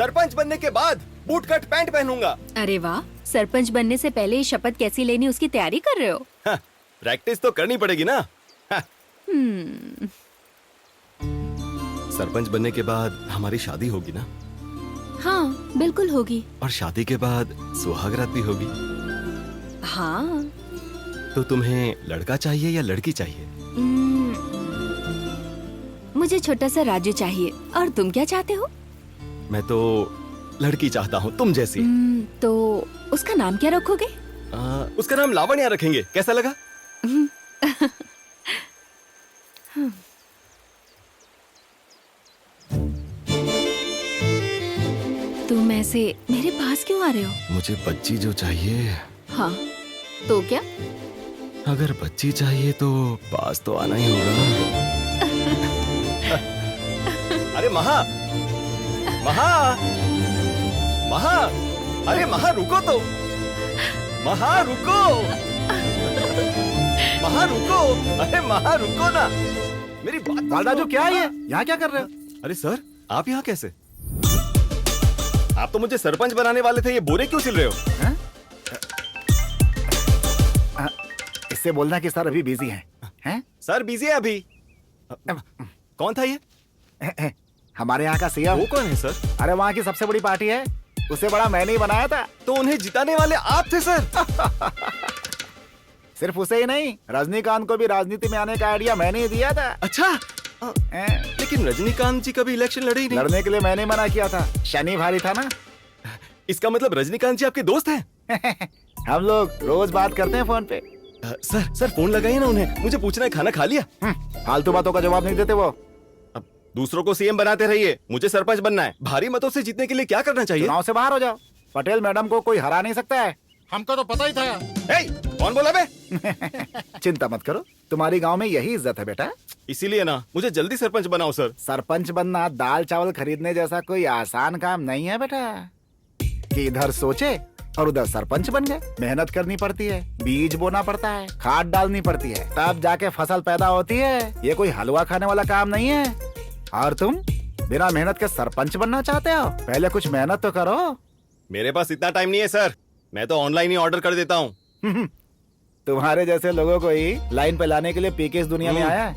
सरपंच बनने के बाद बूट कट पैंट पहनूंगा। अरे वाह, सरपंच बनने से पहले ही शपथ कैसी लेनी उसकी तैयारी कर रहे हो? हाँ, प्रैक्टिस तो करनी पड़ेगी ना। हाँ। सरपंच बनने के बाद हमारी शादी होगी ना? हाँ बिल्कुल होगी। और शादी के बाद सुहागरात भी होगी। हाँ। तो तुम्हें लड़का चाहिए या लड़की चाहिए? मुझे छोटा सा राजू चाहिए। और तुम क्या चाहते हो? मैं तो लड़की चाहता हूँ, तुम जैसी। तो उसका नाम क्या रखोगे? उसका नाम लावण्या रखेंगे, कैसा लगा? तुम ऐसे मेरे पास क्यों आ रहे हो? मुझे बच्ची जो चाहिए। हाँ, तो क्या? अगर बच्ची चाहिए तो पास तो आना ही होगा। अरे महा, महा, महा, अरे महा रुको तो, महा रुको, महा रुको, अरे महा रुको ना, मेरी बात। दादाजू क्या है ये? यहाँ क्या कर रहे हो? अरे सर, आप यहाँ कैसे? आप तो मुझे सरपंच बनाने वाले थे, ये बोरे क्यों सिल रहे हो? इससे बोलना कि सर अभी बिजी हैं? सर बिजी है अभी। कौन था ये? हमारे यहाँ का सीएम। वो कौन है सर? अरे वहाँ की सबसे बड़ी पार्टी है, उसे बड़ा मैंने ही बनाया था। तो उन्हें जिताने वाले आप थे सर? सिर्फ उसे ही नहीं, रजनीकांत को भी राजनीति में आने का आइडिया मैंने ही दिया था। अच्छा, लेकिन रजनीकांत जी कभी इलेक्शन लड़े ही नहीं। लड़ने के लिए मैंने मना किया था, शनि भारी था ना। इसका मतलब रजनीकांत जी आपके दोस्त हैं? हम लोग रोज बात करते हैं फोन पे। सर फोन लगाइए ना उन्हें, मुझे पूछना है खाना खा लिया? फालतू बातों का जवाब नहीं देते वो। अब दूसरों को सीएम बनाते रहिए, मुझे सरपंच बनना है। भारी मतों से जीतने के लिए क्या करना चाहिए? चुनाव से बाहर हो जाओ, पटेल मैडम को कोई हरा नहीं सकता है। हमको तो पता ही था। कौन बोला बे? चिंता मत करो, तुम्हारी गांव में यही इज्जत है बेटा। इसीलिए ना मुझे जल्दी सरपंच बनाओ सर। सरपंच बनना दाल चावल खरीदने जैसा कोई आसान काम नहीं है बेटा, कि इधर सोचे और उधर सरपंच बन गए। मेहनत करनी पड़ती है, बीज बोना पड़ता है, खाद डालनी पड़ती है, तब जाके फसल पैदा होती है। ये कोई हलवा खाने वाला काम नहीं है। और तुम बिना मेहनत के सरपंच बनना चाहते हो? पहले कुछ मेहनत तो करो। मेरे पास इतना टाइम नहीं है सर, मैं तो ऑनलाइन ही ऑर्डर कर देता हूँ। तुम्हारे जैसे लोगों को ही लाइन पे लाने के लिए पीके इस दुनिया में आया है।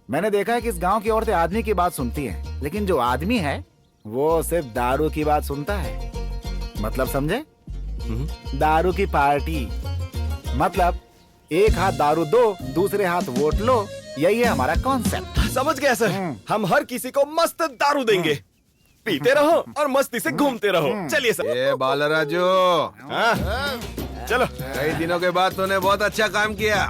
मैंने देखा है कि इस गांव की औरतें आदमी की बात सुनती हैं, लेकिन जो आदमी है वो सिर्फ दारू की बात सुनता है। मतलब समझे? दारू की पार्टी मतलब एक हाथ दारू दो, दूसरे हाथ वोट लो, यही है हमारा कॉन्सेप्ट। समझ गया सर, हम हर किसी को मस्त दारू देंगे, पीते रहो और मस्ती से घूमते रहो। चलिए सर। ये बालराजू, हाँ, चलो। कई दिनों के बाद तूने बहुत अच्छा काम किया।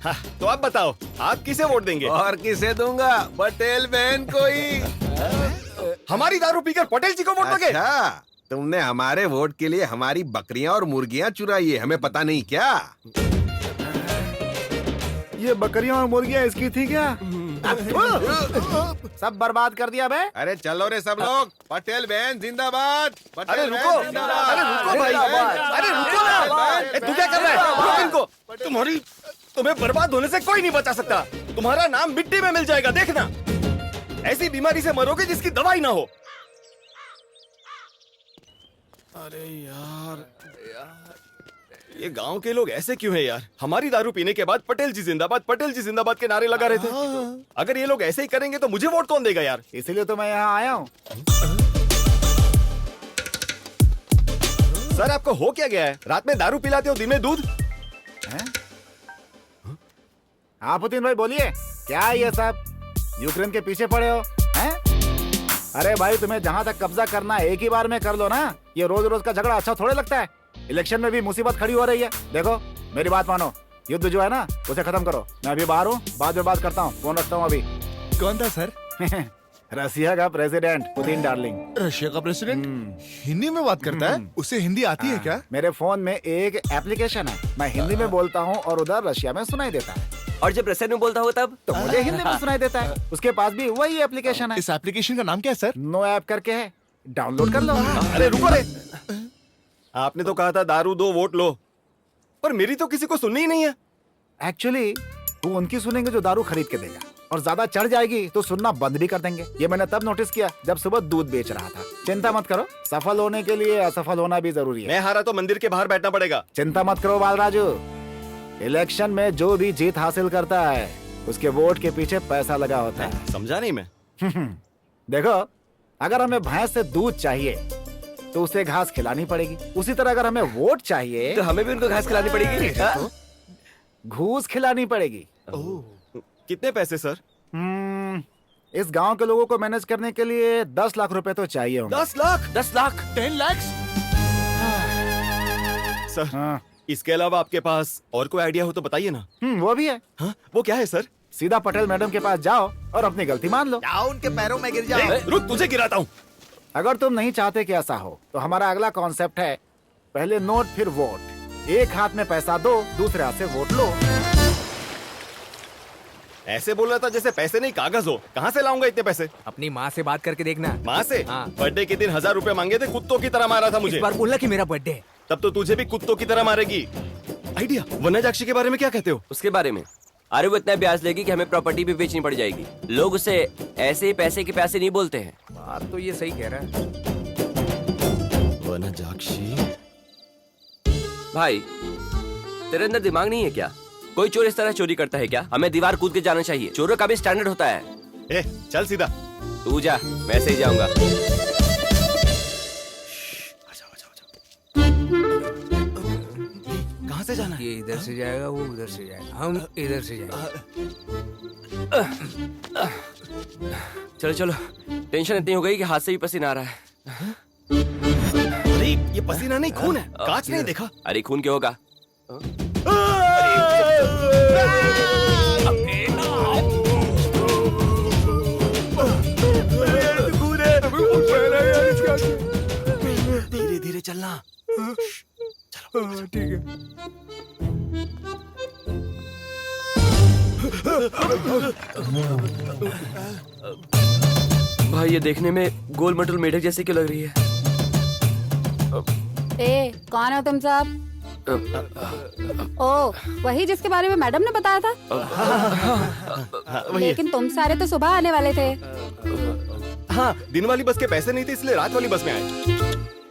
हाँ, तो आप बताओ, आप किसे वोट देंगे? और किसे दूंगा? पटेल बहन को ही। हमारी दारू पीकर पटेल जी को वोट दोगे? अच्छा, तुमने हमारे वोट के लिए हमारी बकरियां और मुर्गियां चुराई है, हमें पता नहीं क्या? ये बकरियां और मुर्गियां इसकी थी क्या? सब बर्बाद कर दिया बे। अरे चलो रे सब लोग, पटेल बहन जिंदाबाद। अरे रुको, अरे रुको भाई, अरे रुको ना। तू क्या कर रहा है? रुक इनको। तुम्हें बर्बाद होने से कोई नहीं बचा सकता। तुम्हारा नाम मिट्टी में मिल जाएगा, देखना। ऐसी बीमारी से मरोगे जिसकी दवाई ना हो। अरे यार, ये गांव के लोग ऐसे क्यों हैं यार? हमारी दारू पीने के बाद पटेल जी जिंदाबाद, पटेल जी जिंदाबाद के नारे लगा रहे थे। अगर ये लोग ऐसे ही करेंगे तो मुझे वोट कौन देगा यार? इसीलिए तो मैं यहाँ आया हूँ। सर आपको हो क्या गया है? रात में दारू पिलाते हो, दिन में दूध। हाँ पुतिन भाई बोलिए, क्या है ये सब? यूक्रेन के पीछे पड़े हो हैं? अरे भाई तुम्हें जहाँ तक कब्जा करना है एक ही बार में कर लो ना। ये रोज रोज का झगड़ा अच्छा थोड़े लगता है। इलेक्शन में भी मुसीबत खड़ी हो रही है। देखो मेरी बात मानो, युद्ध जो है ना उसे खत्म करो। मैं अभी बाहर हूँ, बाद में बात करता हूँ, फोन रखता हूँ अभी। कौन था सर? रशिया का प्रेसिडेंट पुतिन डार्लिंग। रशिया का प्रेसिडेंट हिंदी में बात करता है? उसे हिंदी आती है क्या? मेरे फोन में एक एप्लीकेशन है, मैं हिंदी में बोलता हूँ और उधर रशिया में सुनाई देता है। और जब रशियन में बोलता हो तब तो मुझे हिंदी में सुनाई देता है। उसके पास भी वही एप्लीकेशन है। इस एप्लीकेशन का नाम क्या है सर? नो ऐप करके है, डाउनलोड कर लो। अरे रुको रे, आपने तो कहा था दारू दो वोट लो, पर मेरी तो किसी को सुननी ही नहीं है। एक्चुअली वो उनकी सुनेंगे जो दारू खरीद के देगा, और ज्यादा चढ़ जाएगी तो सुनना बंद भी कर देंगे। ये मैंने तब नोटिस किया जब सुबह दूध बेच रहा था। चिंता मत करो, सफल होने के लिए असफल होना भी जरूरी है। मैं हारा तो मंदिर के बाहर बैठना पड़ेगा। चिंता मत करो बालराजू, इलेक्शन में जो भी जीत हासिल करता है उसके वोट के पीछे पैसा लगा होता है। समझा नहीं मैं। देखो, अगर हमें भैंस से दूध चाहिए तो उसे घास खिलानी पड़ेगी। उसी तरह अगर हमें वोट चाहिए तो हमें भी उनको घास खिलानी पड़ेगी। हाँ? घूस खिलानी पड़ेगी। कितने पैसे सर? इस गांव के लोगों को मैनेज करने के लिए 10 लाख रुपए तो चाहिए होंगे। 10 लाख? 10 लाख 10 lakhs? सर, हाँ। इसके अलावा आपके पास और कोई आइडिया हो तो बताइए ना। वो भी है। हाँ, वो क्या है सर? सीधा पटेल मैडम के पास जाओ और अपनी गलती मान लो। जाओ उनके पैरों में गिर जाओ। रुक, तुझे गिराता हूँ। अगर तुम नहीं चाहते कि ऐसा हो तो हमारा अगला कॉन्सेप्ट है, पहले नोट फिर वोट। एक हाथ में पैसा दो, दूसरे हाथ से वोट लो। ऐसे बोल रहा था जैसे पैसे नहीं कागज हो। कहाँ से लाऊंगा इतने पैसे? अपनी माँ से बात करके देखना। माँ से? हाँ। बर्थडे के दिन 1000 रुपए मांगे थे, कुत्तों की तरह मारा था इस मुझे। बार बोलना कि मेरा बर्थडे है। तब तो तुझे भी कुत्तों की तरह मारेगी। आइडिया। वन्यजाक्षी के बारे में क्या कहते हो? उसके बारे में, अरे वो इतना ब्याज लेगी कि हमें प्रॉपर्टी भी बेचनी पड़ जाएगी। लोग उसे ऐसे ही पैसे के पैसे नहीं बोलते हैं। बात तो ये सही कह रहा है। वन्यजाक्षी? भाई, तेरे अंदर दिमाग नहीं है क्या? कोई चोर इस तरह चोरी करता है क्या? हमें दीवार कूद के जाना चाहिए। चोरों का भी स्टैंडर्ड होता है। ए, चल सीधा। तू जा, मैं ऐसे ही जाऊंगा। कहाँ से जाना है? ये इधर से जाएगा, वो उधर से जाएगा, हम इधर से जाएंगे। चलो चलो, टेंशन इतनी हो गई कि हाथ से भी पसीना आ रहा है। अरे ये पसीना नहीं, खून है। कांच नहीं देखा? अरे खून क्यों होगा? धीरे धीरे चलना। ठीक है। भाई, ये देखने में गोल मटोल मेढक जैसी क्यों लग रही है? ए, कौन हो तुम सब? ओ, वही जिसके बारे में मैडम ने बताया था। लेकिन तुम सारे तो सुबह आने वाले थे। हाँ, दिन वाली बस के पैसे नहीं थे इसलिए रात वाली बस में आए।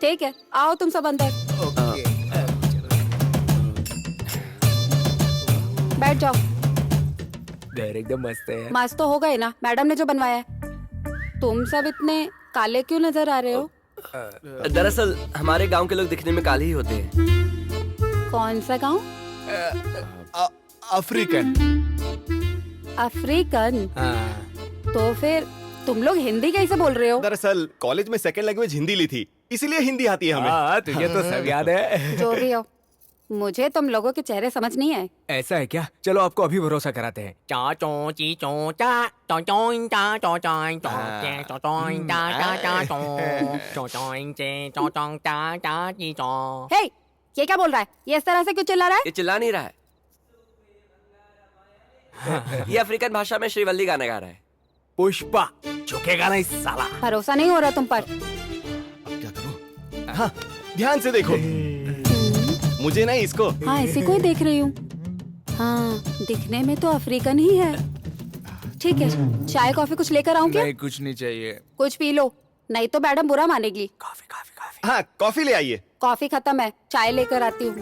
ठीक है, आओ तुम सब अंदर। बैठ जाओ। घर एकदम मस्त है। मस्त तो हो गए ना, मैडम ने जो बनवाया है। तुम सब इतने काले क्यों नजर आ रहे हो? दरअसल हमारे गांव के लोग दिखने में काले ही होते हैं। कौन सा गांव? अफ्रीकन। अफ्रीकन? हाँ। तो फिर तुम लोग हिंदी कैसे बोल रहे हो? दरअसल कॉलेज में सेकंड लैंग्वेज हिंदी ली थी, इसीलिए हिंदी आती है हमें। हाँ, तुझे तो सब याद है। जो भी हो, मुझे तुम लोगों के चेहरे समझ नहीं आए। ऐसा है क्या? चलो आपको अभी भरोसा कराते हैं। चा चो ची चो चा चो चोइन चा चो चोइन चो चे चो चोइन चा चा चा चो चो चोइन चे चो चोइन चा चा ची चो। हे, ये क्या बोल रहा है? ये इस तरह से क्यों चिल्ला रहा है? ये चिल्ला नहीं रहा है। ये अफ्रीकन भाषा में श्रीवल्ली गाना गा रहा है। पुष्पा, झुकेगा नहीं साला। भरोसा नहीं हो रहा तुम पर। अब क्या करूं? हाँ, ध्यान से देखो। मुझे नहीं, इसको। हाँ, इसी को ही देख रही हूँ। हाँ, दिखने में तो अफ्रीकन ही है। ठीक है, चाय कॉफी कुछ लेकर आऊँ क्या? नहीं, कुछ नहीं चाहिए। कुछ पी लो, नहीं तो मैडम बुरा मानेगी। Coffee coffee coffee. हाँ, कॉफी ले आइए। कॉफी खत्म है, चाय लेकर आती हूँ।